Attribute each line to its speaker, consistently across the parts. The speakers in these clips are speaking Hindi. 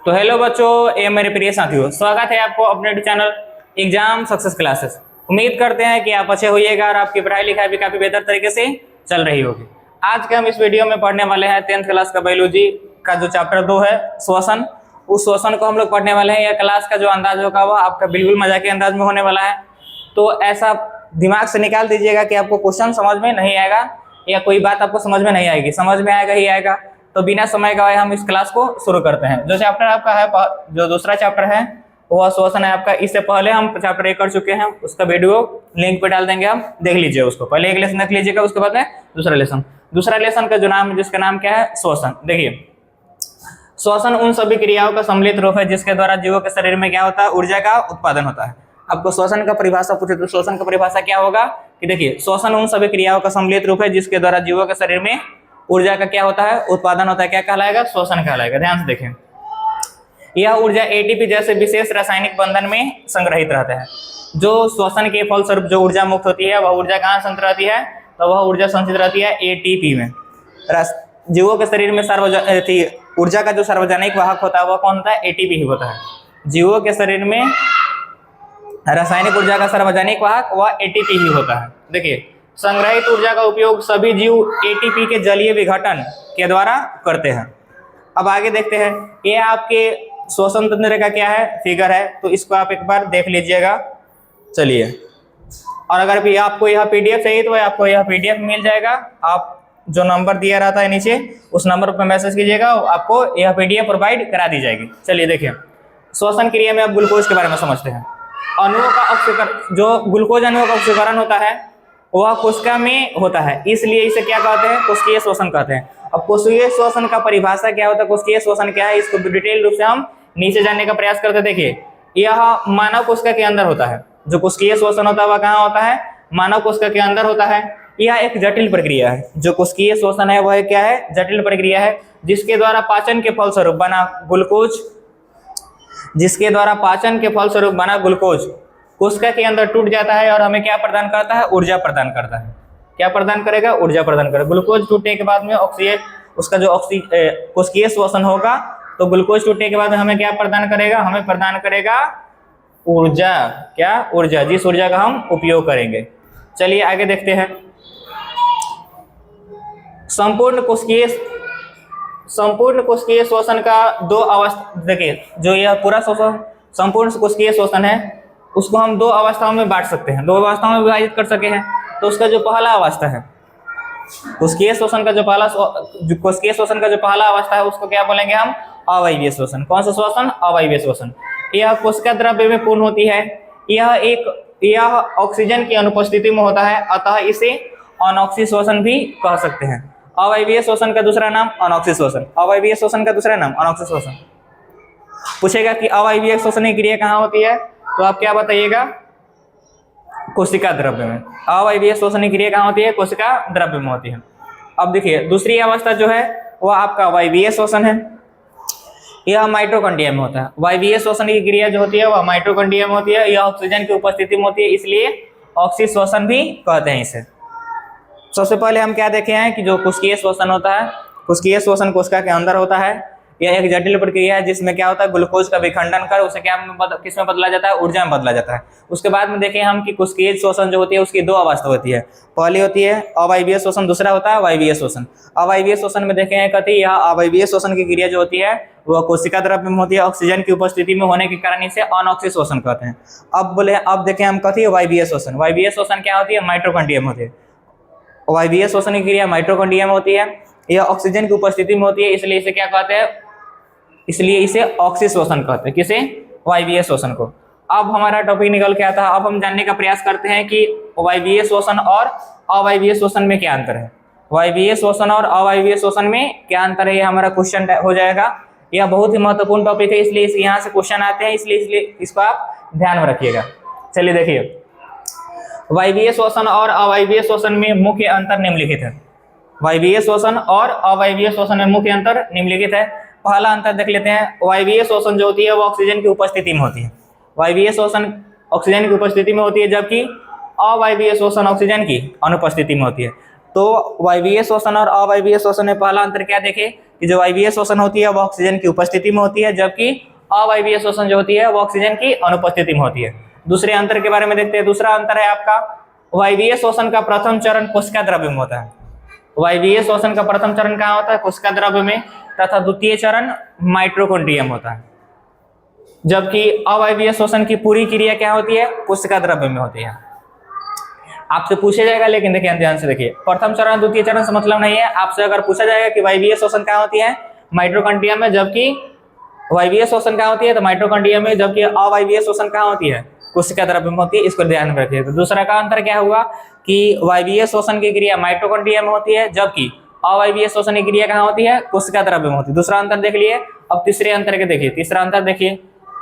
Speaker 1: तो हेलो बच्चों, ये मेरे प्रिय साथियों, स्वागत है आपको अपने चैनल एग्जाम सक्सेस क्लासेस। उम्मीद करते हैं कि आप अच्छे होइएगा और आपकी पढ़ाई लिखाई भी काफी बेहतर तरीके से चल रही होगी। आज के हम इस वीडियो में पढ़ने वाले हैं 10th क्लास का बायोलॉजी का जो चैप्टर 2 है श्वसन। उस श्वसन को हम लोग पढ़ने वाले हैं। यह क्लास का जो अंदाज होगा वह आपका बिल्कुल मजाक के अंदाज में होने वाला है, तो ऐसा दिमाग से निकाल दीजिएगा कि आपको क्वेश्चन समझ में नहीं आएगा या कोई बात आपको समझ में नहीं आएगी, समझ में आएगा ही आएगा। तो बिना समय गवाए हम इस क्लास को शुरू करते हैं। जो चैप्टर आपका है, जो दूसरा चैप्टर है वह श्वसन है आपका। इससे पहले हम चैप्टर 1 कर चुके हैं, उसका वीडियो लिंक पे डाल देंगे, हम देख लीजिए उसको। पहले एक लेसन देख लीजिएगा, उसके बाद में दूसरा लेसन का जो नाम है, जिसका नाम क्या है, श्वसन। देखिए, श्वसन उन सभी क्रियाओं का सम्मिलित रूप है जिसके द्वारा जीवों के शरीर में क्या होता है, ऊर्जा का उत्पादन होता है। आपको श्वसन का परिभाषा पूछे तो श्वसन का परिभाषा क्या होगा कि देखिए, श्वसन उन सभी क्रियाओं का सम्मिलित रूप है जिसके द्वारा जीवों के शरीर में ऊर्जा का क्या होता है, उत्पादन होता है। क्या कहलाएगा? श्वसन कहलाएगा। ध्यान से देखें, यह ऊर्जा एटीपी जैसे विशेष रासायनिक बंधन में संग्रहित रहता है। जो श्वसन के फलस्वरूप जो ऊर्जा मुक्त होती है, वह ऊर्जा कहाँ संचित रहती है? तो वह ऊर्जा संचित रहती है एटीपी में। जीवों के शरीर में ऊर्जा का जो सार्वजनिक वाहक होता है वह कौन होता है? एटीपी ही होता है। जीवों के शरीर में रासायनिक ऊर्जा का सार्वजनिक वाहक वह एटीपी ही होता है। देखिए, संग्रहित ऊर्जा का उपयोग सभी जीव एटीपी के जलीय विघटन के द्वारा करते हैं। अब आगे देखते हैं, ये आपके श्वसन तंत्र का क्या है, फिगर है, तो इसको आप एक बार देख लीजिएगा। चलिए, और अगर भी आपको यह पीडीएफ चाहिए तो आपको यह पीडीएफ मिल जाएगा। आप जो नंबर दिया रहता है नीचे, उस नंबर पर मैसेज कीजिएगा, आपको यह पीडीएफ प्रोवाइड करा दी जाएगी। चलिए देखिए, श्वसन क्रिया में अब ग्लूकोज के बारे में समझते हैं। अणुओं का ऑक्सीकरण, जो ग्लूकोज अणुओं का ऑक्सीकरण होता है वह कोशिका में होता है, इसलिए इसे क्या कहते हैं? कोशिकीय श्वसन कहते हैं। अब कोशिकीय श्वसन का परिभाषा क्या होता है, कोशिकीय श्वसन क्या है, इसको डिटेल रूप से हम नीचे जानने का प्रयास करते हैं। देखिए, यह मानव कोशिका के अंदर होता है। जो कोशिकीय श्वसन होता है वह कहाँ होता है? मानव कोशिका के अंदर होता है। यह एक जटिल प्रक्रिया है। जो कोशिकीय श्वसन है वह क्या है? जटिल प्रक्रिया है, जिसके द्वारा पाचन के फलस्वरूप बना ग्लूकोज कोशिका के अंदर टूट जाता है और हमें क्या प्रदान करता है? ऊर्जा प्रदान करता है। क्या प्रदान करेगा? ऊर्जा प्रदान करेगा। ग्लूकोज टूटने के बाद में ऑक्सीजन, उसका जो कोशिकीय श्वसन होगा, तो ग्लूकोज टूटने के बाद में हमें क्या प्रदान करेगा? हमें प्रदान करेगा ऊर्जा। क्या? ऊर्जा, जिस ऊर्जा का हम उपयोग करेंगे। चलिए आगे देखते हैं। संपूर्ण कोशिकीय श्वसन का दो अवस्था। देखिए, जो यह पूरा श्वसन, संपूर्ण कोशिकीय श्वसन है, उसको हम दो अवस्थाओं में बांट सकते हैं, दो अवस्थाओं में विभाजित कर सके हैं। तो उसका जो पहला अवस्था है, कोशिकीय श्वसन का जो पहला अवस्था है, उसको क्या बोलेंगे हम? अवायवीय श्वसन। कौन सा श्वसन? अवायवीय श्वसन। यह कोशिका द्रव्य में पूर्ण होती है। यह ऑक्सीजन की अनुपस्थिति में होता है, अतः इसे अनॉक्सी श्वसन भी कह सकते हैं। अवायवीय श्वसन का दूसरा नाम अनॉक्सी श्वसन। अवायवीय श्वसन का दूसरा नाम अनॉक्सी श्वसन। पूछेगा कि अवायवीय श्वसन की क्रिया कहाँ होती है, तो आप क्या बताइएगा? कोशिका द्रव्य में। अवायवीय श्वसन की क्रिया कहाँ होती है? कोशिका द्रव्य में होती है। अब देखिए, दूसरी अवस्था जो है वह आपका वायवीय श्वसन है। यह माइटोकॉन्ड्रिया में होता है। वायवीय श्वसन की क्रिया जो होती है वह माइटोकॉन्ड्रिया में होती है। यह ऑक्सीजन की उपस्थिति में होती है, इसलिए ऑक्सी श्वसन भी कहते हैं इसे। सबसे पहले हम क्या देखे हैं कि जो कोशिकीय श्वसन होता है, कोशिकीय श्वसन कोशिका के अंदर होता है। यह एक जटिल प्रक्रिया है जिसमें क्या होता है? ग्लूकोज का विखंडन कर उसे किस में बदला जाता है? ऊर्जा में बदला जाता है। उसके बाद में देखें हम कि कोशिकीय श्वसन जो होती है उसकी दो अवस्था होती है। पहली होती है अवायवीय श्वसन, दूसरा होता है वायवीय श्वसन। अवायवीय श्वसन में देखें कथी, यह अवायवीय श्वसन की क्रिया जो होती है वह कोशिका द्रव्य में होती है। ऑक्सीजन की उपस्थिति में होने के कारण इसे अनॉक्सी श्वसन कहते हैं। अब देखें हम कथी, वायवीय श्वसन। वायवीय श्वसन क्या होती है? माइटोकॉन्ड्रिया में होती है। वायवीय श्वसन की क्रिया माइटोकॉन्ड्रिया में होती है। यह ऑक्सीजन की उपस्थिति में होती है, इसलिए इसे क्या कहते हैं? इसलिए इसे ऑक्सी श्वसन कहते हैं। किसे? वायवीय श्वसन को। अब हमारा टॉपिक निकल के आता है। अब हम जानने का प्रयास करते हैं कि वायवीय श्वसन और अवायवीय श्वसन में क्या अंतर है। वायवीय श्वसन और अवायवीय श्वसन में क्या अंतर है, ये हमारा क्वेश्चन हो जाएगा। यह बहुत ही महत्वपूर्ण टॉपिक है, इसलिए यहाँ से क्वेश्चन आते हैं, इसलिए इसको आप ध्यान में रखिएगा। चलिए देखिए, वायवीय श्वसन और अवायवीय श्वसन में मुख्य अंतर निम्नलिखित है। वायवीय श्वसन और अवायवीय श्वसन में मुख्य अंतर निम्नलिखित है। पहला अंतर देख लेते हैं। वायवीय श्वसन जो होती है वो ऑक्सीजन की उपस्थिति में होती है। वायवीय श्वसन ऑक्सीजन की उपस्थिति में होती है, जबकि अवायवीय श्वसन ऑक्सीजन की अनुपस्थिति में होती है। तो वायवीय श्वसन और अवायवीय श्वसन में पहला अंतर क्या देखे कि जो वायवीय श्वसन होती है वो ऑक्सीजन की उपस्थिति में होती है, जबकि अवायवीय श्वसन जो होती है वो ऑक्सीजन की अनुपस्थिति में होती है। दूसरे अंतर के बारे में देखते हैं। दूसरा अंतर है आपका वायवीय श्वसन का प्रथम चरण कोशिका द्रव्य में होता है। वायवीय श्वसन का प्रथम चरण कहाँ होता है? कोशिका द्रव्य में, तथा द्वितीय चरण माइटोकॉन्ड्रिया में होता है। जबकि अवायवीय श्वसन की पूरी क्रिया क्या होती है? कोशिका द्रव्य में होती है। आपसे पूछा जाएगा, लेकिन देखिए ध्यान से देखिए, प्रथम चरण द्वितीय चरण से मतलब नहीं है। आपसे अगर पूछा जाएगा कि वायवीय श्वसन कहाँ होती है? माइटोकॉन्ड्रिया में। जबकि वायवीय श्वसन कहाँ होती है? तो माइटोकॉन्ड्रिया में। जबकि अवायवीय श्वसन कहाँ होती है? कोशिका द्रव्य में होती है। इसको ध्यान में रखिए। तो दूसरा का अंतर क्या हुआ कि वायवीय श्वसन की क्रिया माइटोकॉन्ड्रिया में होती है, जबकि अवायवीय श्वसन की क्रिया कहाँ होती है? कोशिका द्रव्य में होती है। दूसरा अंतर देख लिए। अब तीसरे अंतर के देखिए। तीसरा अंतर देखिए,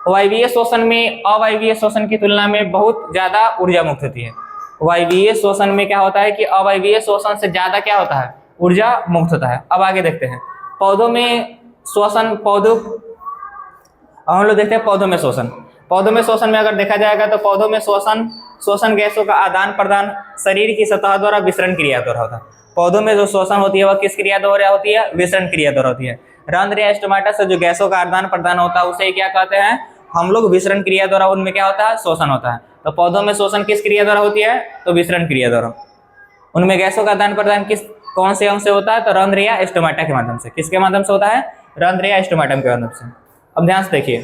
Speaker 1: वायवीय श्वसन में अवायवीय श्वसन की तुलना में बहुत ज्यादा ऊर्जा मुक्त होती है। वायवीय श्वसन में क्या होता है कि अवायवीय श्वसन से ज्यादा क्या होता है? ऊर्जा मुक्त होता है। अब आगे देखते हैं पौधों में श्वसन। हम लोग देखते हैं पौधों में श्वसन। पौधों में श्वसन में अगर देखा जाएगा तो पौधों में श्वसन गैसों का आदान प्रदान शरीर की सतह द्वारा विसरण क्रिया द्वारा होता है। पौधों में जो श्वसन होती है वह किस क्रिया द्वारा होती है? विसरण क्रिया द्वारा होती है। रंध्र या स्टोमाटा से जो गैसों का आदान प्रदान होता है उसे क्या कहते हैं हम लोग? विसरण क्रिया द्वारा। उनमें क्या होता है? श्वसन होता है। तो पौधों में श्वसन किस क्रिया द्वारा होती है? तो विसरण क्रिया द्वारा। उनमें गैसों का आदान प्रदान कौन से अंग से होता है? तो रंध्र या स्टोमाटा के माध्यम से। किसके माध्यम से होता है? रंध्र या स्टोमाटम के माध्यम से। अब ध्यान से देखिए,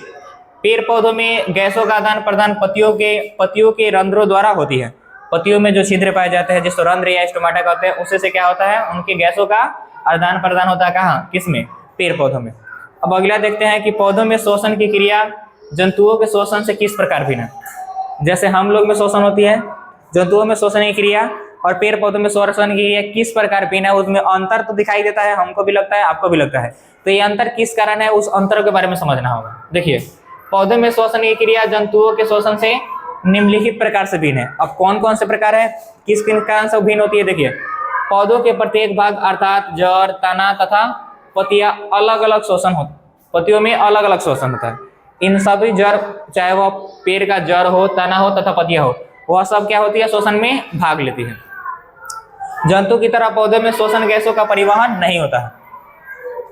Speaker 1: पेड़ पौधों में गैसों का आदान प्रदान पत्तियों के रंध्रों द्वारा होती है। पत्तियों में जो छिद्र पाए जाते हैं जिसको रंध्र या स्टोमाटा कहते हैं, उससे से क्या होता है? उनके गैसों का आदान प्रदान होता है। कहाँ? किसमें? पेड़ पौधों में। अब अगला देखते हैं कि पौधों में श्वसन की क्रिया जंतुओं के श्वसन से किस प्रकार भिन्न है। जैसे हम लोग में श्वसन होती है, जंतुओं में श्वसन की क्रिया और पेड़ पौधों में श्वसन की क्रिया किस प्रकार भिन्न है, उसमें अंतर तो दिखाई देता है। हमको भी लगता है, आपको भी लगता है। तो ये अंतर किस कारण है, उस अंतर के बारे में समझना होगा। देखिए, पौधों में श्वसन की क्रिया जंतुओं के श्वसन से निम्नलिखित प्रकार से भिन्न है। अब कौन कौन से प्रकार है, किस कारण से भिन्न होती है? देखिए, पौधों के प्रत्येक भाग अर्थात जड़, तना तथा पत्तियां अलग अलग श्वसन होते। पत्तियों में अलग अलग श्वसन होता है। इन सभी जड़, चाहे वह पेड़ का जड़ हो, तना हो तथा पत्तियां हो, वह सब क्या होती है? श्वसन में भाग लेती है। जंतु की तरह पौधे में श्वसन गैसों का परिवहन नहीं होता है।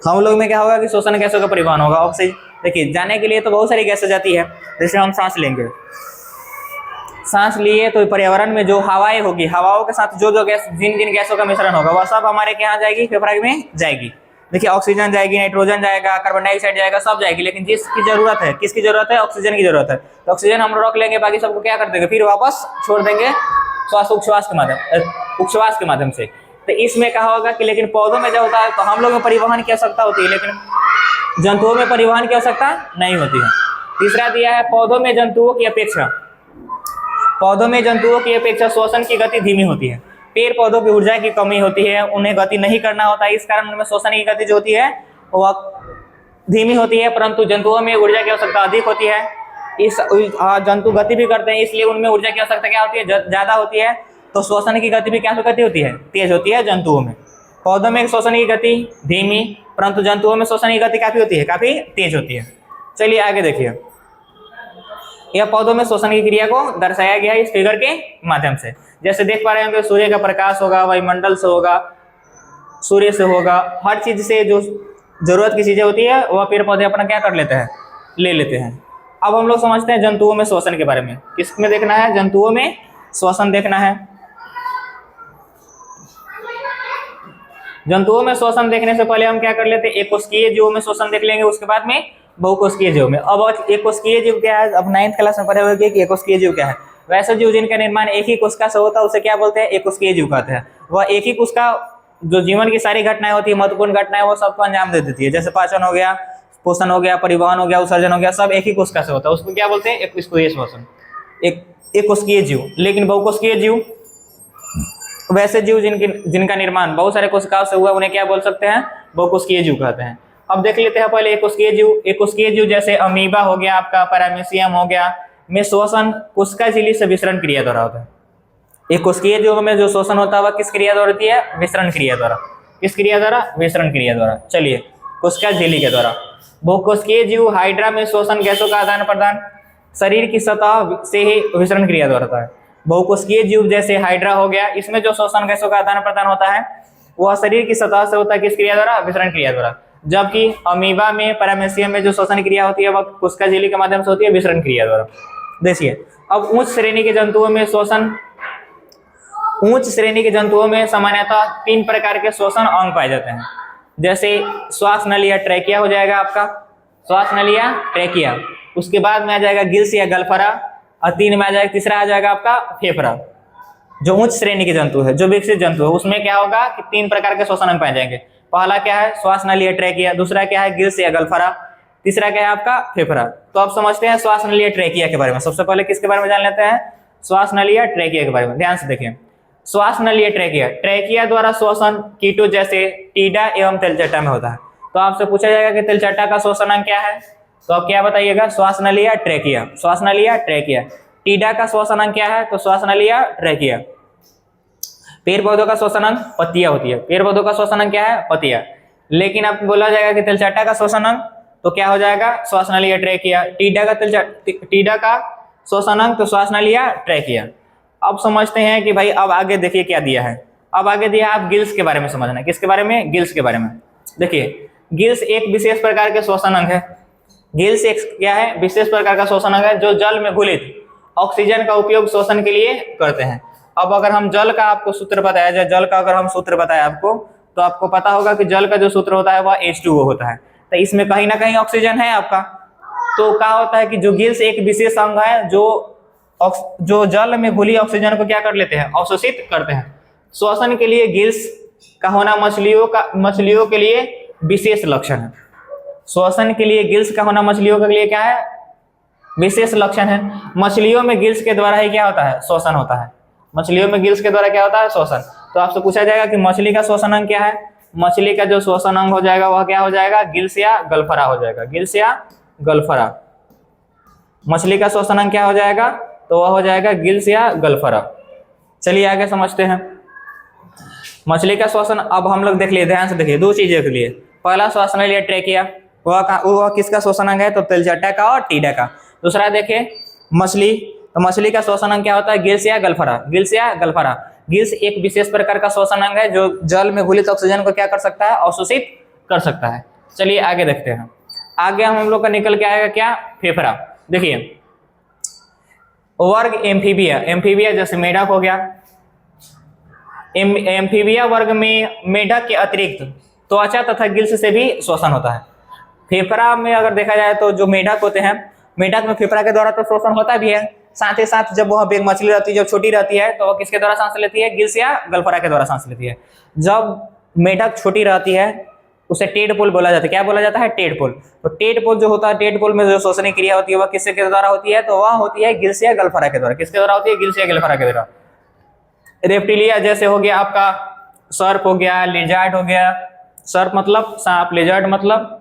Speaker 1: हम लोग में क्या होगा कि श्वसन गैसों का परिवहन होगा। ऑक्सीजन देखिए, जाने के लिए तो बहुत सारी गैसें जाती है। जैसे हम सांस लेंगे, सांस लिए तो पर्यावरण में जो हवाएं होगी, हवाओं के साथ जो गैस, जिन जिन गैसों का मिश्रण होगा वह सब हमारे यहाँ जाएगी, फेफड़ा में जाएगी। देखिए, ऑक्सीजन जाएगी, नाइट्रोजन जाएगा, कार्बन डाइऑक्साइड जाएगा, सब जाएगी। लेकिन जिसकी जरूरत है, किसकी जरूरत है? ऑक्सीजन की जरूरत है। तो ऑक्सीजन हम रख लेंगे, बाकी सबको क्या कर देंगे? फिर वापस छोड़ देंगे उच्छ्वास के माध्यम से। तो इसमें कहा होगा कि लेकिन पौधों में जब होता है तो हम लोग में परिवहन की आवश्यकता होती है, लेकिन जंतुओं में परिवहन की आवश्यकता नहीं होती है। तीसरा दिया है, पौधों में जंतुओं की अपेक्षा श्वसन की गति धीमी होती है। पेड़ पौधों की ऊर्जा की कमी होती है, उन्हें गति नहीं करना होता है, इस कारण उनमें श्वसन की गति जो होती है वह धीमी होती है। परंतु जंतुओं में ऊर्जा की आवश्यकता अधिक होती है। जंतु गति भी करते हैं, इसलिए उनमें ऊर्जा की आवश्यकता क्या होती है? ज्यादा होती है। तो श्वसन की गति भी क्या गति होती है? तेज होती है जंतुओं में। पौधों में श्वसन की गति धीमी, परंतु जंतुओं में श्वसन की गति काफी होती है, काफी तेज होती है। चलिए आगे देखिए, यह पौधों में श्वसन की क्रिया को दर्शाया गया है इस फिगर के माध्यम से। जैसे देख पा रहे होंगे, सूर्य का प्रकाश होगा, वायुमंडल से होगा, सूर्य से होगा, हर चीज से जो जरूरत की चीजें होती है वह पेड़ पौधे अपना क्या कर लेते हैं? ले लेते हैं। अब हम लोग समझते हैं जंतुओं में श्वसन के बारे में। किसमें देखना है? जंतुओं में श्वसन देखना है। जंतुओं में श्वसन देखने से पहले हम क्या कर लेते हैं? एकोष्कीय जीवों में श्वसन देख लेंगे, उसके बाद में बहुकोष्कीय जीव में। अब एकोष्कीय जीव क्या है? अब 9th क्लास में पढ़े हुए कि एकोष्कीय जीव क्या है। वैसे जीव जिनका निर्माण एक ही कोशिका से होता है उसे क्या बोलते हैं? एकोष्कीय जीव कहते हैं। वह एक ही कोशिका जो जीवन की सारी घटनाएं होती है, महत्वपूर्ण घटनाएं, वो सबको अंजाम दे देती है। जैसे पाचन हो गया, पोषण हो गया, परिवहन हो गया, उत्सर्जन हो गया, सब एक ही कोशिका से होता है। उसको क्या बोलते हैं? एकोष्कीय श्वसन, एक कोशिकीय जीव। लेकिन बहुकोशिकीय जीव, वैसे जीव जिनका निर्माण बहुत सारे कोशिकाओं से हुआ, उन्हें क्या बोल सकते हैं? बहुकोशिकीय जीव कहते हैं। अब देख लेते हैं पहले एकोष्कीय जीव। एकोष्कीय जीव जैसे अमीबा हो गया, आपका पैरामीशियम हो गया, में श्वसन कोशिका झिल्ली से विसरण क्रिया द्वारा होता है। एकोष्कीय जीव में जो श्वसन होता है वह किस क्रिया द्वारा होती है? विसरण क्रिया द्वारा। किस क्रिया द्वारा? विसरण क्रिया द्वारा। चलिए, कोशिका झिल्ली के द्वारा। बहुकोशिकीय जीव हाइड्रा में श्वसन गैसों का आदान प्रदान शरीर की सतह से ही विसरण क्रिया द्वारा होता है। बहुकोशिकीय जीव जैसे हाइड्रा हो गया, इसमें जो श्वसन गैसों का आदान प्रदान होता है वह शरीर की सतह से होता है, किस क्रिया द्वारा? विसरण क्रिया द्वारा। जबकि अमीबा में, पैरामीशियम में जो श्वसन क्रिया होती है वह कोशिका झिल्ली के माध्यम से होती है, विसरण क्रिया द्वारा। देखिए अब उच्च श्रेणी के जंतुओं में सामान्यतः 3 प्रकार के श्वसन अंग पाए जाते हैं, जैसे श्वास नली या ट्रैकिया हो जाएगा आपका, श्वास नली या ट्रैकिया, उसके बाद में आ जाएगा गिल्स या गलफरा, और 3 में आ जाएगा, तीसरा आ जाएगा आपका फेफड़ा। जो उच्च श्रेणी के जंतु है, जो विकसित जंतु है, उसमें क्या होगा कि 3 प्रकार के श्वसन अंग पाए जाएंगे। पहला क्या है? श्वास नली या ट्रैकिया, दूसरा क्या है? गिल्स या गलफरा, तीसरा क्या है आपका? फेफड़ा। तो अब समझते हैं श्वास नली या ट्रैकिया के बारे में। सबसे पहले किसके बारे में जान लेते हैं? श्वास नली या ट्रैकिया के बारे में। ध्यान से देखिए, श्वास नली या ट्रैकिया, ट्रैकिया द्वारा श्वसन कीटो जैसे टीडा एवं तेलचट्टा में होता है। तो आपसे पूछा जाएगा कि तेलचट्टा का श्वसन अंग क्या है, तो आप क्या बताइएगा? श्वास नली या ट्रैकिया, श्वास नली या ट्रैकिया। टीडा का श्वसन अंग क्या है? तो श्वास नली या ट्रैकिया। पेड़ पौधों का श्वसन अंग पत्तियां होती है, पेड़ पौधों का श्वसन अंग क्या है? पत्तियां। लेकिन आपको बोला जाएगा कि तेलचट्टा का श्वसन अंग, तो क्या हो जाएगा? श्वास नली या ट्रैकिया। टीडा का श्वसन अंग तो श्वास नली या ट्रैकिया। अब समझते हैं कि भाई अब आगे देखिए क्या दिया है। अब आगे दिया है आप गिल्स के बारे में समझना है। किसके बारे में? गिल्स के बारे में। देखिए गिल्स एक विशेष प्रकार के श्वसन अंग है। गिल्स एक क्या है? विशेष प्रकार का श्वसन अंग है जो जल में घुलित ऑक्सीजन का उपयोग श्वसन के लिए करते हैं। अब अगर हम जल का आपको सूत्र बताया जाए, जल का अगर हम सूत्र बताए आपको, तो आपको पता होगा कि जल का जो सूत्र होता है वह H2O होता है। तो इसमें कहीं ना कहीं ऑक्सीजन है आपका। तो क्या होता है कि जो गिल्स एक विशेष अंग है जो जल में घुली ऑक्सीजन को क्या कर लेते हैं? अवशोषित करते हैं। श्वसन के लिए गिल्स का होना मछलियों के लिए विशेष लक्षण है। श्वसन के लिए गिल्स का होना मछलियों के लिए क्या है? विशेष लक्षण है। मछलियों में गिल्स के द्वारा ही क्या होता है? श्वसन होता है। मछलियों में गिल्स के द्वारा क्या होता है? श्वसन। तो आपसे पूछा जाएगा कि मछली का श्वसन अंग क्या है? मछली का जो श्वसन अंग हो जाएगा वह क्या हो जाएगा? गिल्स या गलफरा हो जाएगा, गिल्स या गलफरा। मछली का श्वसन अंग क्या हो जाएगा? तो वह हो जाएगा गिल्स या गलफरा। चलिए आगे समझते हैं मछली का श्वसन। अब हम लोग देख लिए, ध्यान से देखिए, 2 चीजें के लिए। पहला श्वसन नली या ट्रैकिया, वह किसका श्वसन अंग है? तो तेलचट्टा का और टीडा का। दूसरा देखें मछली, तो मछली का श्वसन अंग क्या होता है? गिल्स या गलफरा, गिल्स या गलफरा। गिल्स एक विशेष प्रकार का श्वसन अंग है जो जल में घुलित ऑक्सीजन को क्या कर सकता है? अवशोषित कर सकता है। चलिए आगे देखते हैं। आगे हम लोग का निकल के आएगा क्या? फेफड़ा। देखिए वर्ग एम्फीबिया, एम्फीबिया जैसे मेढक हो गया। एम्फीबिया वर्ग में मेढक के अतिरिक्त त्वचा तथा गिल्स से भी श्वसन होता है। फेफड़ा में अगर देखा जाए तो जो मेढक होते हैं, मेढक में फेफड़ा के द्वारा तो श्वसन होता भी है, साथ ही साथ जब वह बेग मछली रहती है, जब छोटी रहती है, तो वह किसके द्वारा सांस लेती है? गिल्स या गलफरा के द्वारा सांस लेती है। जब मेढक छोटी रहती है उसे टेडपोल बोला जाता है। क्या बोला जाता है? टेडपोल। तो टेडपोल जो होता है, टेडपोल में जो श्वसन क्रिया होती है वह किसके द्वारा होती है? तो वह होती है गिल्स या गलफरा के द्वारा। किसके द्वारा होती है? गिल्स या गलफरा के द्वारा। रेप्टिलिया जैसे हो गया आपका सर्प हो गया, लिजार्ड हो गया। सर्प मतलब सांप, लिजार्ड मतलब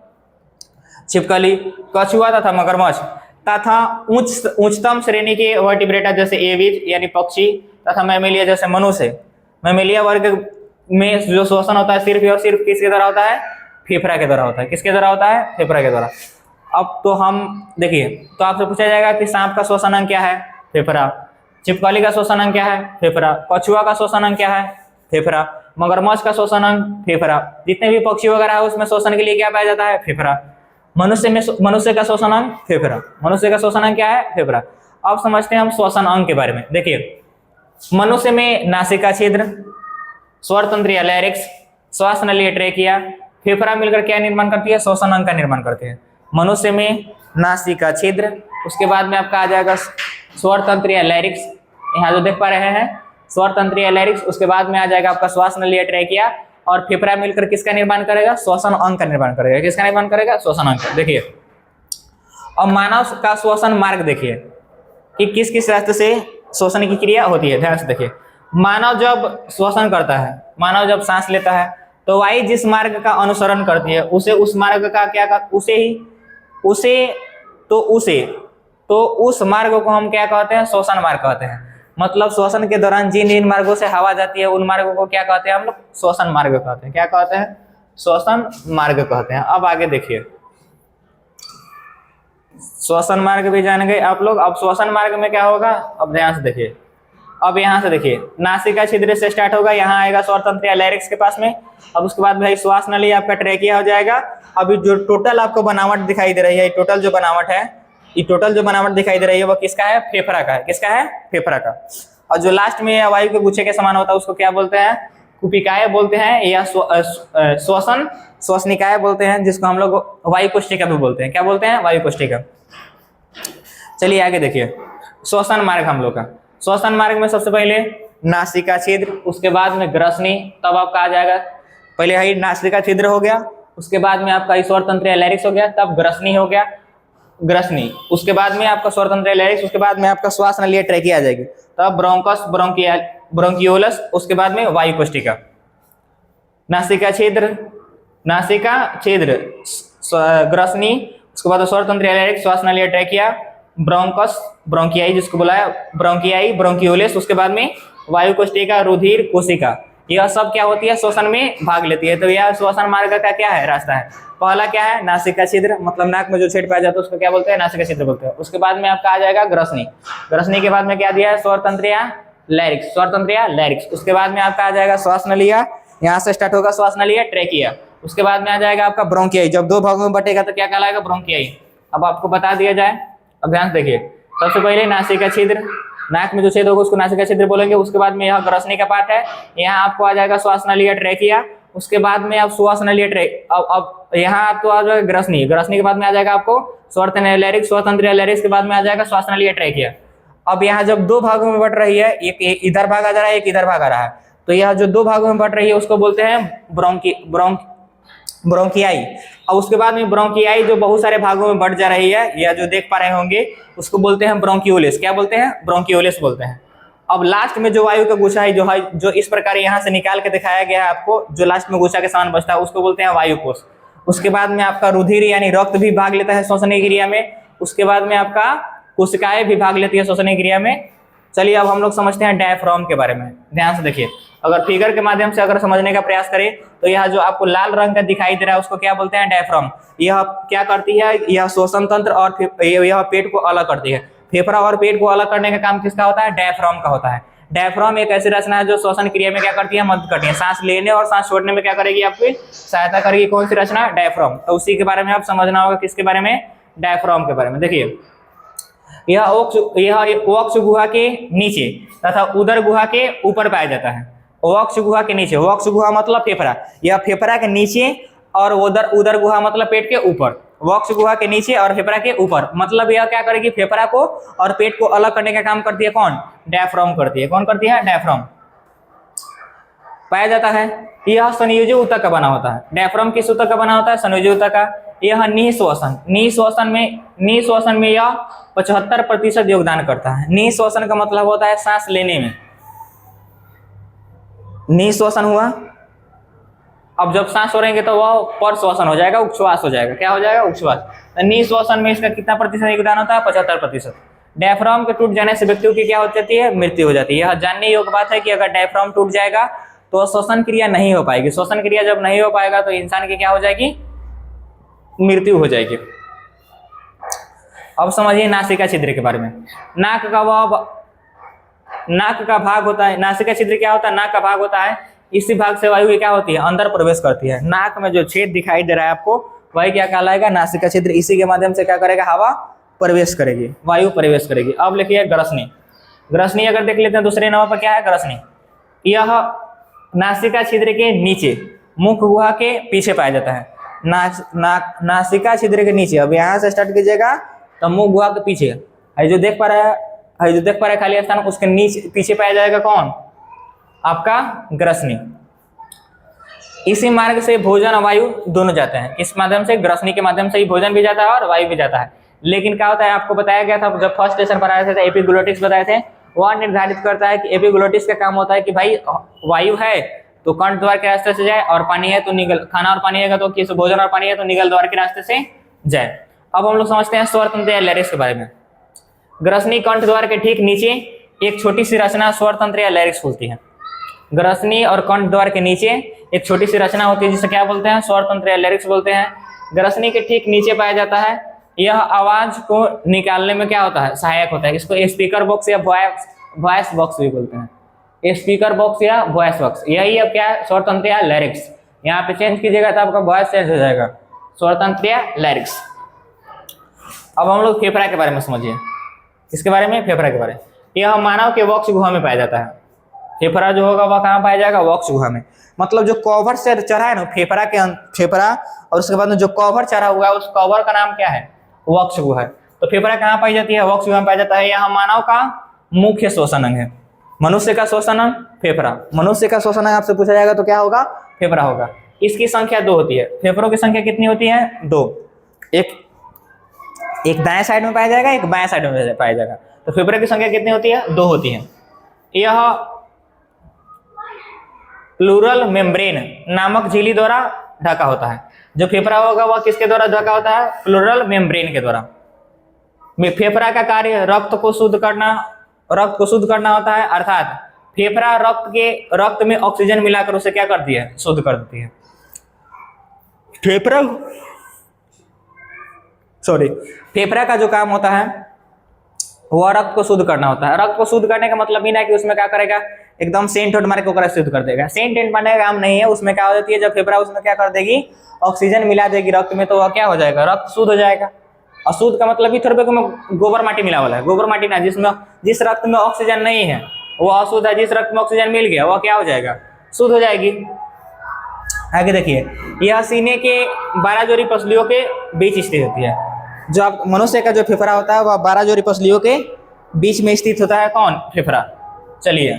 Speaker 1: छिपकली, कछुआ तथा मगरमच्छ तथा उच्चतम श्रेणी के वर्टिब्रेटा जैसे एविज यानी पक्षी तथा मैमेलिया जैसे मनुष्य। मैमेलिया वर्ग में जो श्वसन होता है सिर्फ और सिर्फ किसके द्वारा होता है? फेफड़ा के द्वारा होता है। किसके द्वारा होता है? फेफड़ा के द्वारा। अब तो हम देखिए, तो आपसे पूछा जाएगा कि सांप का श्वसन अंग क्या है? फेफड़ा। छिपकली का श्वसन अंग क्या है? फेफड़ा। कछुआ का श्वसन अंग क्या है? फेफड़ा। मगरमच्छ का श्वसन अंग फेफड़ा। जितने भी पक्षी वगैरह है उसमें श्वसन के लिए क्या पाया जाता है? फेफड़ा। मनुष्य का श्वसन अंग फेफड़ा। मनुष्य का श्वसन अंग क्या है? फेफड़ा। अब समझते हैं हम श्वसन अंग के बारे में। देखिए मनुष्य में नासिका छिद्र, स्वर तंत्र या लैरिक्स, श्वास नली या ट्रैकिया, फेफड़ा मिलकर क्या निर्माण करती है? श्वसन अंग का निर्माण करती है। मनुष्य में नासिका छिद्र, उसके बाद में आपका आ जाएगा स्वर तंत्र या लैरिक्स, यहाँ जो देख पा रहे हैं स्वर तंत्र या लैरिक्स, उसके बाद में आ जाएगा आपका श्वास नली या ट्रैकिया, और फेफड़ा मिलकर किसका निर्माण करेगा? श्वसन अंग का निर्माण करेगा। किसका निर्माण करेगा? श्वसन अंग का। देखिए अब मानव का श्वसन मार्ग देखिए कि किस किस रास्ते से श्वसन की क्रिया होती है। ध्यान से देखिए, मानव जब श्वसन करता है, मानव जब सांस लेता है, तो वायु जिस मार्ग का अनुसरण करती है उसे उस मार्ग का क्या उस मार्ग को हम क्या कहते हैं? श्वसन मार्ग कहते हैं। मतलब श्वसन के दौरान जिन मार्गों से हवा जाती है उन मार्गों को क्या कहते हैं? हम लोग श्वसन मार्ग कहते हैं। क्या कहते हैं? श्वसन मार्ग कहते हैं। अब आगे देखिए, श्वसन मार्ग भी जान गए आप लोग। अब श्वसन मार्ग में क्या होगा? अब ध्यान से देखिए, अब यहाँ से देखिए नासिका छिद्र से स्टार्ट होगा, यहाँ आएगा स्वर तंत्र या लैरिक्स के पास में। अब उसके बाद भाई श्वास नली आपका ट्रेकिया हो जाएगा। अभी जो टोटल आपको बनावट दिखाई दे रही है, टोटल जो बनावट है, ये टोटल जो बनावट दिखाई दे रही है वो किसका है? फेफड़ा का है। किसका है? फेफड़ा का। और जो लास्ट में वायु के गुच्छे के समान होता है उसको क्या बोलते हैं? कुपिकाय बोलते हैं, या श्वसनिकाय बोलते हैं, जिसको हम लोग वायु कोष्ठिका भी बोलते हैं। क्या बोलते हैं? वायु कोष्ठिका। चलिए आगे देखिए श्वसन मार्ग हम लोग का। श्वसन मार्ग में सबसे पहले नासिका छिद्र, उसके बाद में ग्रसनी, तब आपका आ जाएगा पहले ही नासिका छिद्र हो गया, उसके बाद में आपका स्वर तंत्र या लैरिक्स हो गया, तब ग्रसनी हो गया, ग्रसनी, उसके बाद में आपका स्वर तंत्र या लैरिक्स, उसके बाद में आपका श्वास नली या ट्रेकिया आ जाएगी, तब ब्रोंकस ब्रोंकियोलस, उसके बाद में वायु कोष्ठिका। नासिका छिद्र ग्रसनी, उसके बाद स्वर तंत्र या लैरिक्स, श्वास नली या ट्रेकिया, ब्रोंकस ब्रोंकियाई जिसको बोला है ब्रोंकियाई ब्रोंकियोलिस, उसके बाद में वायु कोष्ठिका, रुधिर कोशिका, यह सब क्या होती है? श्वसन में भाग लेती है। तो यह श्वसन मार्ग का क्या है? रास्ता है। पहला क्या है? नासिका छिद्र, मतलब नाक में जो छेद पाया जाता है उसको क्या बोलते हैं? नासिका छिद्र बोलते हैं। उसके बाद में आपका आ जाएगा ग्रसनी। ग्रसनी के बाद में क्या दिया है? स्वर तंत्र या लैरिक्स, स्वर तंत्र या लैरिक्स। उसके बाद में आपका आ जाएगा श्वास नलिया, यहाँ से स्टार्ट होगा श्वास नलिया ट्रेकिया। उसके बाद में आ जाएगा आपका ब्रोंकियाई, जब दो भागों में बटेगा तो क्या कहलाएगा? ब्रोंकियाई। अब आपको बता दिया जाए, अब ध्यान से देखिए। सबसे पहले नासिका छिद्र, नाक में जो छेद होगा उसको नासिका छिद्र बोलेंगे। उसके बाद में यह ग्रसनी का पार्ट है, यहाँ आपको आ जाएगा श्वास नली या ट्रेकिया। उसके बाद में आप श्वास नली अब यहाँ आपको आ जाएगा ग्रसनी, ग्रसनी के बाद में आ जाएगा आपको स्वर तंत्र या लैरिक्स, स्वर तंत्र या लैरिक्स के बाद में आ जाएगा श्वास नली या ट्रेकिया। अब यहाँ जब दो भागों में बट रही है, एक इधर भाग आ जा रहा है, एक इधर भाग आ रहा है, तो यह जो दो भागों में बट रही है उसको बोलते हैं ब्रोंकियाई। और उसके बाद में ब्रोंकियाई जो बहुत सारे भागों में बढ़ जा रही है, या जो देख पा रहे होंगे, उसको बोलते हैं ब्रोंकियोलिस। क्या बोलते हैं? ब्रोंकियोलिस बोलते हैं। अब लास्ट में जो वायु का गुच्छा है जो इस प्रकार यहाँ से निकाल के दिखाया गया है आपको, जो लास्ट में गुच्छा के समान बचता है उसको बोलते हैं वायु कोश। उसके बाद में आपका रुधिर यानी रक्त भी भाग लेता है श्वसनीय क्रिया में। उसके बाद में आपका कोशिकाएं भी भाग लेती है श्वसनीय क्रिया में। चलिए अब हम लोग समझते हैं डायफ्राम के बारे में। ध्यान से देखिए, अगर फिगर के माध्यम से अगर समझने का प्रयास करें तो यह जो आपको लाल रंग का दिखाई दे रहा है उसको क्या बोलते हैं? डायफ्राम। यह क्या करती है? यह श्वसन तंत्र और यह पेट को अलग करती है। फेफड़ा और पेट को अलग करने का काम किसका होता है? डायफ्राम का होता है। डायफ्राम एक ऐसी रचना है जो श्वसन क्रिया में क्या करती है? मदद करती है। सांस लेने और सांस छोड़ने में क्या करेगी? आपकी सहायता करेगी। कौन सी रचना? डायफ्राम। तो उसी के बारे में आप समझना होगा। किसके बारे में? डायफ्राम के बारे में। देखिए यह वक्ष गुहा के नीचे तथा उदर गुहा के ऊपर पाया जाता है। वक्ष गुहा के नीचे, वक्ष गुहा मतलब फेफड़ा, यह फेफड़ा के नीचे, और उदर गुहा मतलब पेट के ऊपर। वक्ष गुहा के नीचे और फेफड़ा के ऊपर, मतलब यह क्या करेगी? फेफड़ा को और पेट को अलग करने का काम करती है। कौन? डायफ्राम करती है। कौन करती है? डायफ्राम। पाया जाता है। यह संयोजी ऊतक का बना होता है। डायफ्राम किस ऊतक का बना होता है? संयोजी ऊतक का। यह निःश्वसन में यह 75% योगदान करता है। निःश्वसन का मतलब होता है सांस लेने में। निःश्वसन हुआ, अब जब सांस छोड़ेंगे तो वह परश्वसन हो जाएगा, उच्छ्वास हो जाएगा। क्या हो जाएगा? उच्छ्वास। निःश्वसन में इसका कितना प्रतिशत योगदान होता है? 75%। डायफ्राम के टूट जाने से व्यक्तियों की क्या हो जाती है? मृत्यु हो जाती है। यह जानने योग्य बात है कि अगर डायफ्राम टूट जाएगा तो श्वसन क्रिया नहीं हो पाएगी। श्वसन क्रिया जब नहीं हो पाएगा तो इंसान की क्या हो जाएगी? मृत्यु हो जाएगी। अब समझिए नासिका छिद्र के बारे में। नाक का भाग होता है। नासिका छिद्र क्या होता है? नाक का भाग होता है। इसी भाग से वायु क्या होती है? अंदर प्रवेश करती है। नाक में जो छेद दिखाई दे रहा है आपको, वही क्या कहलाएगा? नासिका छिद्र। इसी के माध्यम से क्या करेगा? हवा प्रवेश करेगी, वायु प्रवेश करेगी। अब लिखिए ग्रसनी। ग्रसनी अगर देख लेते हैं दूसरे नंबर पर, क्या है? ग्रसनी। यह नासिका छिद्र के नीचे, मुख गुहा के पीछे पाया जाता है। नासिका छिद्र के नीचे, अब यहाँ से स्टार्ट कीजिएगा तो मुख गुहा के पीछे जो देख पा रहा है खाली स्थान, उसके नीचे पीछे पाया जाएगा कौन? आपका ग्रसनी। इसी मार्ग से भोजन और वायु दोनों जाते हैं। इस माध्यम से, ग्रसनी के माध्यम से ही भोजन भी जाता है और वायु भी जाता है। लेकिन क्या होता है, आपको बताया गया था जब फर्स्ट लेसन पर आए थे, एपिग्लोटिक्स बताए थे। वह निर्धारित करता है कि एपिग्लोटिक्स का काम होता है कि भाई वायु है तो कंठ द्वार के रास्ते से जाए, और पानी है तो निगल, खाना और पानी है तो किस, भोजन और पानी है तो निगल द्वार के रास्ते से जाए। अब हम लोग समझते हैं स्वर तंत्र या लैरिक्स के बारे में। ग्रसनी कंठ द्वार के ठीक नीचे एक छोटी सी रचना स्वर तंत्र या लैरिक्स बोलती है। ग्रसनी और कंठ द्वार के नीचे एक छोटी सी रचना होती है जिसे क्या बोलते हैं? स्वर तंत्र या लैरिक्स बोलते हैं। ग्रसनी के ठीक नीचे पाया जाता है। यह आवाज को निकालने में क्या होता है? सहायक होता है। इसको स्पीकर बॉक्स या वॉइस बॉक्स भी बोलते हैं, स्पीकर बॉक्स या वॉइस बॉक्स। यही अब क्या है, स्वरतंत्र या लैरिक्स। यहाँ पे चेंज कीजिएगा तो आपका वॉइस चेंज हो जाएगा, स्वरतंत्र या लैरिक्स। अब हम लोग फेफड़ा के बारे में समझिए, इसके बारे में, फेफड़ा के बारे में। यह मानव के वक्ष गुहा में पाया जाता है। फेफड़ा जो होगा वह कहाँ पाया जाएगा, वक्ष गुहा में। मतलब जो कवर से चढ़ा है ना फेफड़ा के फेफड़ा, और उसके बाद में जो कवर चढ़ा हुआ है उस कवर का नाम क्या है, वक्ष गुहा है। तो फेफड़ा कहाँ पाई जाती है, वक्ष गुहा में पाया जाता है। यह मानव का मुख्य श्वसन अंग है। मनुष्य का श्वसन अंग फेफड़ा, मनुष्य का श्वसन अंग आपसे पूछा जाएगा तो क्या होगा, फेफड़ा होगा। इसकी संख्या 2 होती है। फेफड़ों की संख्या कितनी होती है, 2। एक दाएं साइड में पाया जाएगा, एक बाएं साइड में पाया जाएगा। तो फेफड़े की संख्या कितनी होती है, 2 होती है। यह प्लूरल मेम्ब्रेन नामक झिल्ली द्वारा ढका होता है। जो फेफड़ा होगा वह किसके द्वारा ढका होता है, प्लूरल मेम्ब्रेन के द्वारा। फेफड़ा का कार्य रक्त को शुद्ध करना होता है, अर्थात फेफड़ा रक्त में ऑक्सीजन मिलाकर उसे क्या करती है, शुद्ध कर देती है। फेफड़ा का जो काम होता है वह रक्त को शुद्ध करना होता है। रक्त को शुद्ध करने का मतलब ही ना कि उसमें क्या करेगा, एकदम सेंट मार के शुद्ध कर देगा। सेंट मारने का काम नहीं है। उसमें क्या हो जाती है, जब फेफड़ा उसमें क्या कर देगी, ऑक्सीजन मिला देगी रक्त में, तो वह क्या हो जाएगा, रक्त शुद्ध हो जाएगा। अशुद्ध का मतलब ही थोड़े में गोबर माटी मिला वाला है। गोबर माटी ना, जिस रक्त में ऑक्सीजन नहीं है वह अशुद्ध है। जिस रक्त में ऑक्सीजन मिल गया वह क्या हो जाएगा, शुद्ध हो जाएगी। आगे देखिए, यह सीने के 12 जोड़ी पसलियों के बीच स्थित होती है। जो आप मनुष्य का जो फेफड़ा होता है वह 12 जोड़ी पसलियों के बीच में स्थित होता है। कौन, फेफड़ा। चलिए,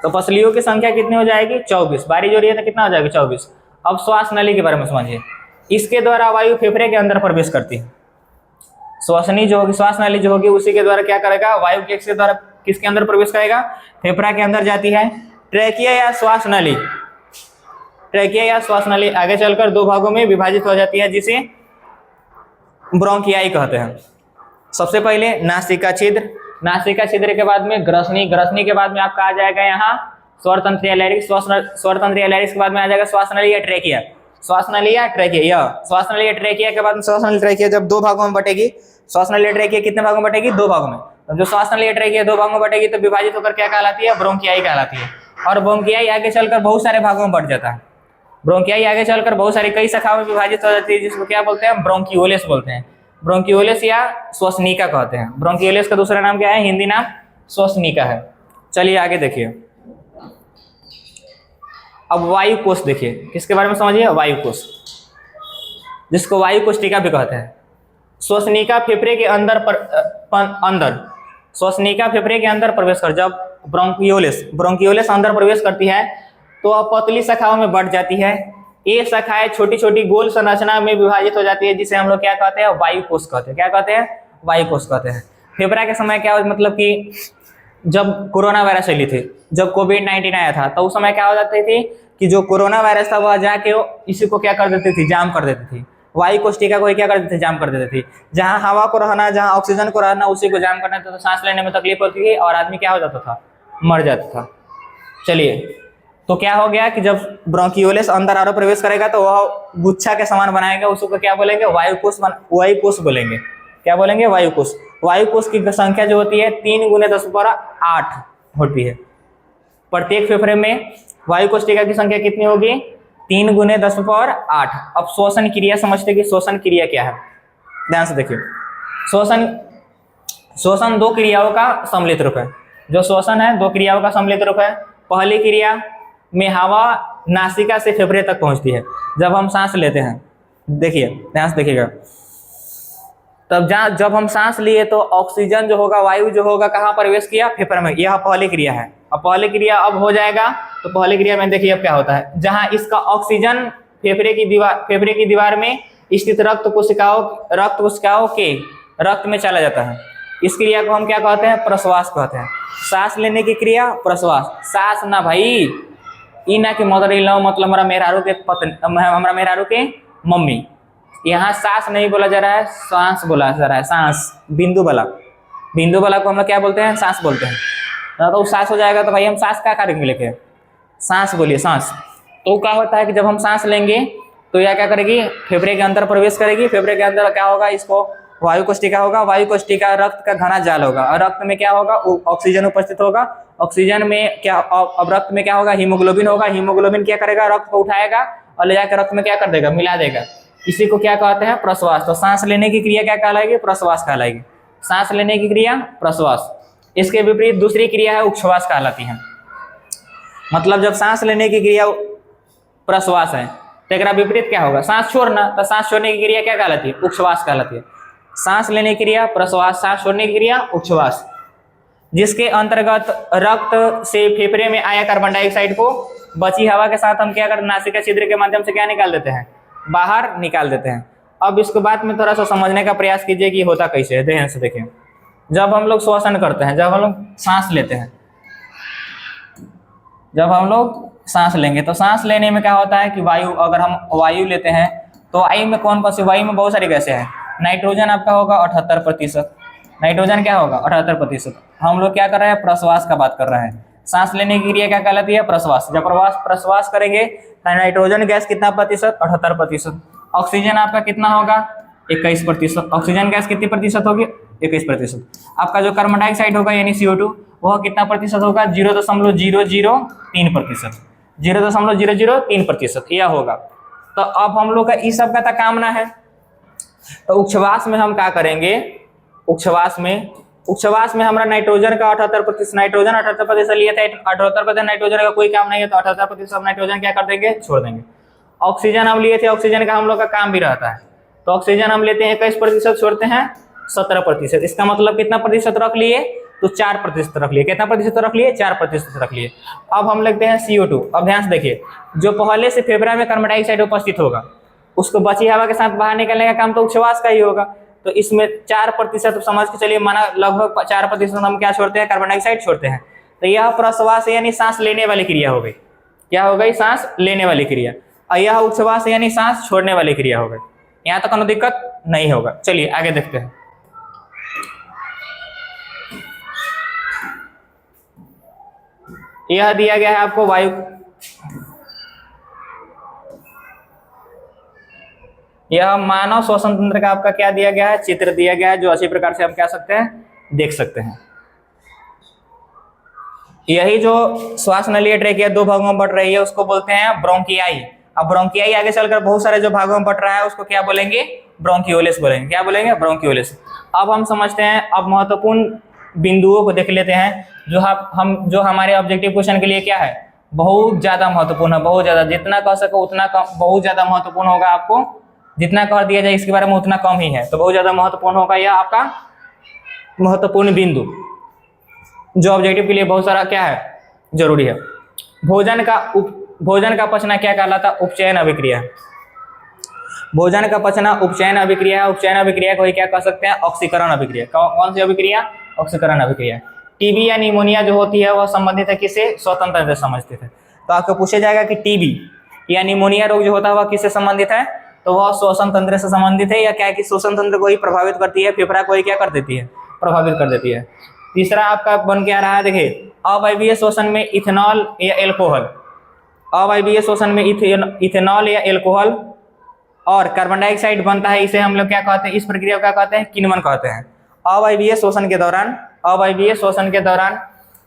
Speaker 1: तो पसलियों की संख्या कितनी हो जाएगी, 24। 12 जोड़ी है तो कितना हो जाएगा, 24। अब श्वास नली के बारे में समझिए। इसके द्वारा वायु फेफड़े के अंदर प्रवेश करती है। श्वास नली जो होगी उसी के द्वारा क्या करेगा, वायु के द्वारा किसके अंदर प्रवेश करेगा, फेफड़ा के अंदर जाती है। ट्रैकिया या श्वास नली आगे चलकर 2 भागों में विभाजित हो जाती है, जिसे ब्रोंकियाई कहते हैं। सबसे पहले नासिका छिद्र के बाद में ग्रसनी के बाद में आपका आ जाएगा यहाँ स्वरतंत्र या लैरिक्स। स्वरतंत्र या लैरिक्स के बाद में आ जाएगा श्वास नली या ट्रैकिया। श्वास नली या ट्रैकिया के बाद में श्वास नली ट्रैकिया जब 2 भागों में बटेगी। श्वास नली या ट्रैकिया कितने भागों में बटेगी, 2 भागों में। अब जो श्वास नली या ट्रैकिया 2 भागों में बटेगी तो विभाजित होकर क्या कहलाती है, ब्रोंकियाई कहलाती है। और ब्रोंकियाई आगे चलकर बहुत सारे भागों में बढ़ जाता है। ब्रोंकियाई आगे चलकर बहुत सारी कई शाखाओं में विभाजित हो जाती है, जिसको क्या बोलते हैं, ब्रोंकियोलेस बोलते हैं। ब्रोंकियोलेस या श्वसनिका कहते हैं। ब्रोंकियोलेस का दूसरा नाम क्या है, हिंदी नाम श्वसनिका है। चलिए आगे देखिए, अब वायु कोश देखिए। किसके बारे में समझिए, वायु कोश, जिसको वायु कोष्ठिका भी कहते हैं। श्वसनिका फेफड़े के अंदर प्रवेश कर, जब ब्रोंकियोलेस अंदर प्रवेश करती है तो वह पतली शाखाओं में बढ़ जाती है। ये शाखाएं छोटी छोटी गोल संरचना में विभाजित हो जाती है, जिसे हम लोग क्या कहते हैं, वायु कोश कहते हैं। क्या कहते हैं, वायु कोश कहते हैं। फेफड़ा के समय क्या, मतलब कि जब कोरोना वायरस चली थी, जब कोविड-19 आया था, तो उस समय क्या हो जाती थी कि जो कोरोना वायरस था वह जाके इसी को क्या कर देती थी, जाम कर देती थी। वायु कोष्ठिका को क्या कर देते थे, जाम कर देती थी। जहाँ हवा को रहना, जहाँ ऑक्सीजन को रहना, उसी को जाम करना था, तो सांस लेने में तकलीफ होती थी और आदमी क्या हो जाता था, मर जाता था। चलिए, तो क्या हो गया कि जब ब्रोंकियोलेस अंदर आरो प्रवेश करेगा तो वह गुच्छा के समान बनाएगा, उसको क्या बोलेंगे, वायु कोश बोलेंगे। क्या बोलेंगे, वायु कोश। वायु कोश की संख्या जो होती है 3 × 10⁸ होती है। प्रत्येक फेफड़े में वायु कोष्ठिका की संख्या कितनी होगी, 3 × 10⁸। अब श्वसन क्रिया समझते कि श्वसन क्रिया क्या है, ध्यान से देखिए। श्वसन 2 क्रियाओं का सम्मिलित रूप है। जो श्वसन है 2 क्रियाओं का सम्मिलित रूप है। पहली क्रिया में हवा नासिका से फेफड़े तक पहुंचती है। जब हम सांस लेते हैं, देखिए ध्यान से देखिएगा, तब जब हम सांस लिए तो ऑक्सीजन जो होगा, वायु जो होगा, कहाँ प्रवेश किया, फेफड़े में। यह पहली क्रिया है। अब पहली क्रिया अब हो जाएगा, तो पहली क्रिया में देखिए अब क्या होता है, जहाँ इसका ऑक्सीजन फेफड़े की दीवार में स्थित रक्त कोशिकाओं के रक्त में चला जाता है। इस क्रिया को हम क्या कहते हैं, प्रश्वास कहते हैं। सांस लेने की क्रिया प्रश्वास। सांस ना भाई, ई ना कि मदर इन लॉ, मतलब हमारा मेहरारू के मम्मी। यहाँ सांस नहीं बोला जा रहा है, सांस बोला जा रहा है। सांस बिंदु बला को हम लोग क्या बोलते हैं, सांस बोलते हैं। तो सांस हो जाएगा, तो भाई हम सांस क्या करेंगे, लेके सांस बोलिए, सांस। तो क्या होता है कि जब हम सांस लेंगे तो यह क्या करेगी, फेफड़े के अंदर प्रवेश करेगी। फेफड़े के अंदर क्या होगा, इसको वायु कोष्ठिका होगा, वायु कोष्ठिका रक्त का घना जाल होगा, और रक्त में क्या होगा, ऑक्सीजन उपस्थित होगा। ऑक्सीजन में क्या, अब रक्त में क्या होगा, हीमोग्लोबिन होगा। हीमोग्लोबिन क्या करेगा, रक्त को उठाएगा और ले जाकर रक्त में क्या कर देगा, मिला देगा। इसी को क्या कहते हैं, प्रश्वास। तो सांस लेने की क्रिया क्या कहलाएगी, प्रश्वास कहलाएगी। सांस लेने की क्रिया प्रश्वास। इसके विपरीत दूसरी क्रिया है उच्छ्वास कहलाती है। मतलब जब सांस लेने की क्रिया प्रश्वास है तो एक विपरीत क्या होगा, सांस छोड़ना। तो सांस छोड़ने की क्रिया क्या कहलाती है, उच्छ्वास कहलाती है। सांस लेने की क्रिया प्रश्वास, सांस छोड़ने की क्रिया उच्छ्वास, जिसके अंतर्गत रक्त से फेफड़े में आया कार्बन डाइऑक्साइड को बची हवा के साथ हम क्या करते हैं, नासिका छिद्र के माध्यम से क्या निकाल देते हैं, बाहर निकाल देते हैं। अब इसके बाद में थोड़ा सा समझने का प्रयास कीजिए कि होता कैसे है। ध्यान से देखिए, जब हम लोग श्वसन करते हैं, जब हम लोग सांस लेते हैं, जब हम लोग सांस लेंगे तो सांस लेने में क्या होता है कि वायु, अगर हम वायु लेते हैं तो वायु में कौन कौन सी, वायु में बहुत सारी गैसें हैं। नाइट्रोजन आपका होगा 78%, नाइट्रोजन क्या होगा 78%। हम लोग क्या कर रहे हैं, प्रश्वास का बात कर रहे हैं। सांस लेने की क्रिया क्या कहलाती है, प्रश्वास। जब प्रश्वास करेंगे तो नाइट्रोजन गैस कितना प्रतिशत, 78%। ऑक्सीजन आपका कितना होगा, 21%। ऑक्सीजन गैस कितनी प्रतिशत होगी, 21%। आपका जो कार्बन डाइऑक्साइड होगा यानी CO2 वह कितना प्रतिशत होगा, 0.003%, 0.003% यह होगा। तो अब हम लोग का इस सब का कामना है। तो उच्छ्वास में हम क्या करेंगे, उच्छ्वास में हमारा नाइट्रोजन का 78%, नाइट्रोजन 78% लिया था, 78% नाइट्रोजन का कोई काम नहीं है तो 78% नाइट्रोजन क्या कर देंगे, छोड़ देंगे। ऑक्सीजन हम लिए थे, ऑक्सीजन का हम लोग का काम भी रहता है, तो ऑक्सीजन हम लेते हैं 21%, छोड़ते हैं 17%। इसका मतलब कितना प्रतिशत रख लिए, तो 4% रख लिए। कितना प्रतिशत रख लिए, 4% रख लिए। अब हम लिखते हैं CO2। अब ध्यान से देखिए, जो पहले से फेफड़ा में कार्बन डाइऑक्साइड उपस्थित होगा उसको बची हवा के साथ बाहर निकलने का काम तो उच्छ्वास का ही होगा। तो इसमें 4% समझ के चलिए, माना लगभग 4% हम क्या छोड़ते हैं, कार्बन डाइऑक्साइड छोड़ते हैं। तो यह प्रश्वास यानी सांस लेने वाली क्रिया हो गई। क्या हो गई, सांस लेने वाली क्रिया। और यह उच्छ्वास यानी सांस छोड़ने वाली क्रिया हो गई। यहाँ तक कोई दिक्कत नहीं होगा। चलिए आगे देखते हैं। यह दिया गया है आपको वायु, यह मानव श्वसन तंत्र का आपका क्या दिया गया है, चित्र दिया गया है, जो अच्छी प्रकार से हम क्या सकते हैं, देख सकते हैं। यही जो श्वास नलिका ट्रेकिया दो भागों में बढ़ रही है उसको बोलते हैं ब्रोंकियाई। अब ब्रोंकियाई आगे चलकर बहुत सारे जो भागों में बढ़ रहा है उसको क्या बोलेंगे, ब्रोंकियोलिस बोलेंगे। क्या बोलेंगे, ब्रोंकियोलिस। अब हम समझते हैं, अब महत्वपूर्ण बिंदुओं को देख लेते हैं जो हमारे ऑब्जेक्टिव क्वेश्चन के लिए क्या है, बहुत ज्यादा महत्वपूर्ण है, बहुत ज्यादा। जितना कह सको उतना कम, बहुत ज्यादा महत्वपूर्ण होगा। आपको जितना कह दिया जाए इसके बारे में उतना कम ही है, तो बहुत ज्यादा महत्वपूर्ण होगा यह आपका महत्वपूर्ण बिंदु, जो ऑब्जेक्टिव के लिए बहुत सारा क्या है, जरूरी है। भोजन का पचना क्या कहलाता, उपचयन अभिक्रिया। भोजन का पचना उपचयन अभिक्रिया है। उपचयन अभिक्रिया को ही क्या कह सकते हैं, ऑक्सीकरण अभिक्रिया। कौन सी अभिक्रिया, ऑक्सीकरण अभिक्रिया। टीबी या निमोनिया जो होती है वह संबंधित है किससे, स्वतंत्र से समझते थे। तो आपको पूछा जाएगा कि टीबी या निमोनिया रोग जो होता है वह किससे संबंधित है, तो वह श्वसन तंत्र से संबंधित है। या क्या है कि श्वसन तंत्र को ही प्रभावित करती है, फेफड़ा को ही क्या कर देती है, प्रभावित कर देती है। तीसरा आपका बन के आ रहा है, देखिए अवायवीय श्वसन में इथेनॉल या एल्कोहल, अवायवीय श्वसन में इथेनॉल या एल्कोहल और कार्बन डाइऑक्साइड बनता है। इसे हम लोग क्या कहते हैं, इस प्रक्रिया को क्या कहते हैं, किण्वन कहते हैं। अवायवीय श्वसन के दौरान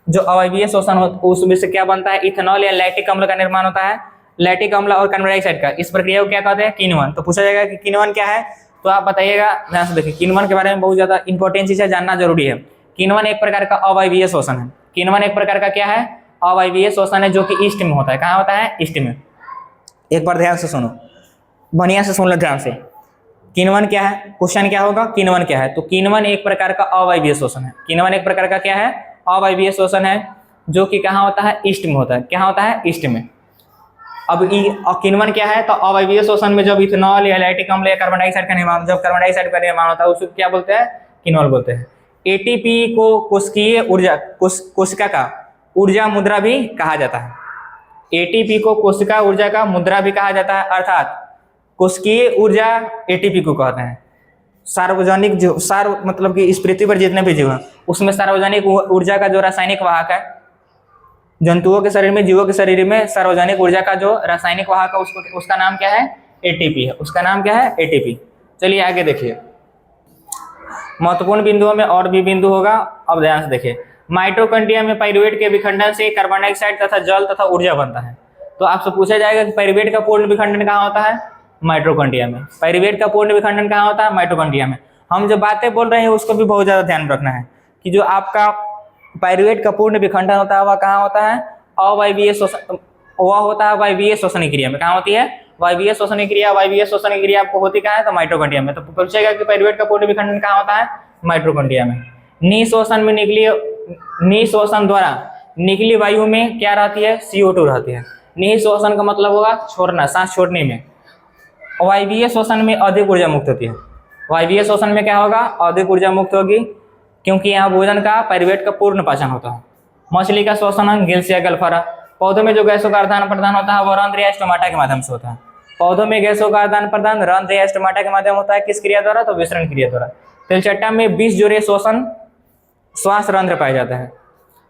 Speaker 1: जो अवायवीय श्वसन हो उसमें से क्या बनता है, इथेनॉल या लैक्टिक अम्ल का निर्माण होता है। लैक्टिक अम्ल और कार्बन डाइऑक्साइड का, इस प्रक्रिया को क्या कहते हैं, किण्वन। तो पूछा जाएगा कि किण्वन क्या है, तो आप बताइएगा। ध्यान से देखिए, किण्वन के बारे में बहुत ज्यादा इंपॉर्टेंट चीज है, जानना जरूरी है। किण्वन एक प्रकार का अवायवीय श्वसन है। किण्वन एक प्रकार का क्या है, अवायवीय श्वसन है, जो कि ईस्ट में होता है। कहाँ होता है, ईस्ट में। एक बार ध्यान से सुनो, बढ़िया से सुन लो ध्यान से। किण्वन क्या है, क्वेश्चन क्या होगा, किण्वन क्या है, तो किण्वन एक प्रकार का अवायवीय श्वसन है। किण्वन एक प्रकार का क्या है, अवायवीय श्वसन है, जो कि कहाँ होता है, ईस्ट में होता है। क्या होता है, ईस्ट में। अब किण्वन क्या है, तो अवायवीय श्वसन में जब इथेनॉल या लैक्टिक अम्ल या कार्बन डाइऑक्साइड का निर्माण, जब कार्बन डाइऑक्साइड का निर्माण होता है उसको क्या बोलते हैं, किण्वन बोलते हैं। एटीपी को कोशिकीय ऊर्जा, कोशिका का ऊर्जा मुद्रा भी कहा जाता है। एटीपी को कोशिका ऊर्जा का मुद्रा भी कहा जाता है, अर्थात कोशिकीय ऊर्जा एटीपी को कहते हैं। सार्वजनिक जो मतलब कि इस पृथ्वी पर जितने भी जीव हैं उसमें सार्वजनिक ऊर्जा का जो रासायनिक वाहक है, जंतुओं के शरीर में, जीवों के शरीर में सार्वजनिक ऊर्जा का जो रासायनिक वाहक है उसका नाम क्या है, एटीपी है। उसका नाम क्या है, एटीपी। चलिए आगे देखिए। महत्वपूर्ण बिंदुओं में और भी बिंदु होगा, अब ध्यान से देखिए। माइटोकॉन्ड्रिया में पाइरुवेट के विखंडन से कार्बन डाइऑक्साइड तथा जल तथा ऊर्जा बनता है। तो आपसे पूछा जाएगा कि पाइरुवेट का पूर्ण विखंडन कहाँ होता है? माइटोकॉन्ड्रिया में। पाइरुवेट का पूर्ण विखंडन कहाँ होता है? माइटोकॉन्ड्रिया में। हम जो बातें बोल रहे हैं उसको भी बहुत ज्यादा ध्यान रखना है कि जो आपका पाइरुवेट का पूर्ण विखंडन होता है वह कहाँ होता है? अवायवीय शोषण, वह होता है वायवीय श्वसन क्रिया में। कहाँ होती है? वायवीय श्वसन क्रिया। वायवीय श्वसन क्रिया आपको होती कहाँ है? तो माइटोकॉन्ड्रिया में। तो पूछेगा कि पाइरुवेट का पूर्ण विखंडन कहाँ होता है? माइटोकॉन्ड्रिया में। निःश्वसन में निःश्वसन द्वारा निकली वायु में क्या रहती है? CO2 रहती है। निःश्वसन का मतलब होगा छोड़ना, सांस छोड़ने में। वायवीय श्वसन में अधिक ऊर्जा मुक्त होती है। वायवीय श्वसन में क्या होगा? अधिक ऊर्जा मुक्त होगी, क्योंकि यहाँ भोजन का पाइरुवेट का पूर्ण पाचन होता है। मछली का श्वसन गिल्स या गलफरा। पौधों में जो गैसों का आदान प्रदान होता है वह रंध्र या स्टोमाटा के माध्यम से होता है। पौधों में गैसों का आदान प्रदान रंध्र या स्टोमाटा के माध्यम होता है। किस क्रिया द्वारा? तो विसरण क्रिया द्वारा। तिलचट्टा में 20 जोड़े श्वसन श्वास रंध्र पाए जाते हैं।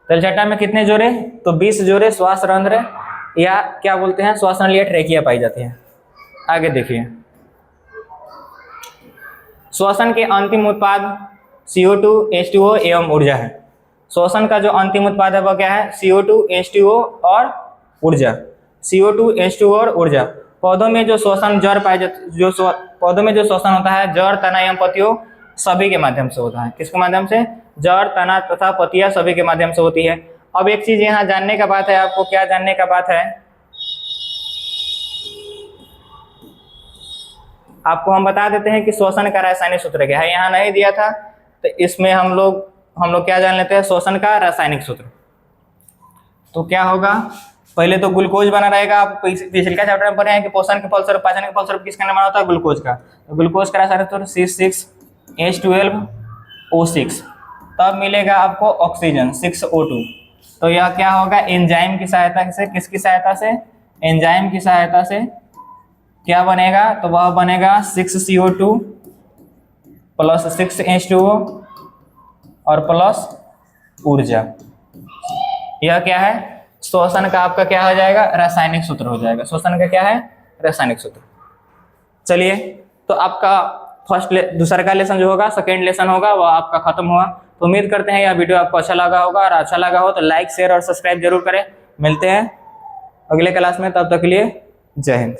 Speaker 1: तिलचट्टा में कितने जोड़े? तो 20 जोड़े श्वास रंध्र या क्या बोलते हैं, श्वासनलियां ट्रेकिया पाई जाती है। आगे देखिए, श्वसन के अंतिम उत्पाद CO2, H2O एवं ऊर्जा है। श्वसन का जो अंतिम उत्पाद है वह क्या है? CO2, H2O और ऊर्जा। CO2, H2O और ऊर्जा। पौधों में जो श्वसन जड़ पाए जाते, पौधों में जो श्वसन होता है जड़, तना एवं पत्तियों सभी के माध्यम से होता है। किसके माध्यम से? जड़, तना तथा पत्तियां सभी के माध्यम से होती है। अब एक चीज यहाँ जानने का बात है, आपको क्या जानने का बात है? आपको हम बता देते हैं कि श्वसन का रासायनिक सूत्र क्या है। यहाँ नहीं दिया था, तो इसमें हम लोग क्या जान लेते हैं? श्वसन का रासायनिक सूत्र। तो क्या होगा? पहले तो ग्लूकोज बना रहेगा। आप पिछले चैप्टर में पढ़े हैं कि पोषण के फलस्वरूप, पाचन के फलस्वरूप किसका निर्माण होता है? ग्लूकोज का। तो ग्लूकोज का रासायनिक सूत्र C6H12O6। तब मिलेगा आपको ऑक्सीजन 6O2। तो यह क्या होगा? एंजाइम की सहायता से, किसकी सहायता से? एंजाइम की सहायता से क्या बनेगा? तो वह बनेगा 6CO2 प्लस 6H2O और प्लस ऊर्जा। यह क्या है? श्वसन का आपका क्या हो जाएगा? रासायनिक सूत्र हो जाएगा। श्वसन का क्या है? रासायनिक सूत्र। चलिए, तो आपका दूसरा का लेसन जो होगा, सेकेंड लेसन होगा, वह आपका खत्म हुआ। तो उम्मीद करते हैं यह वीडियो आपको अच्छा लगा होगा, और अच्छा लगा हो तो लाइक, शेयर और सब्सक्राइब जरूर करें। मिलते हैं अगले क्लास में, तब तक के लिए जय हिंद।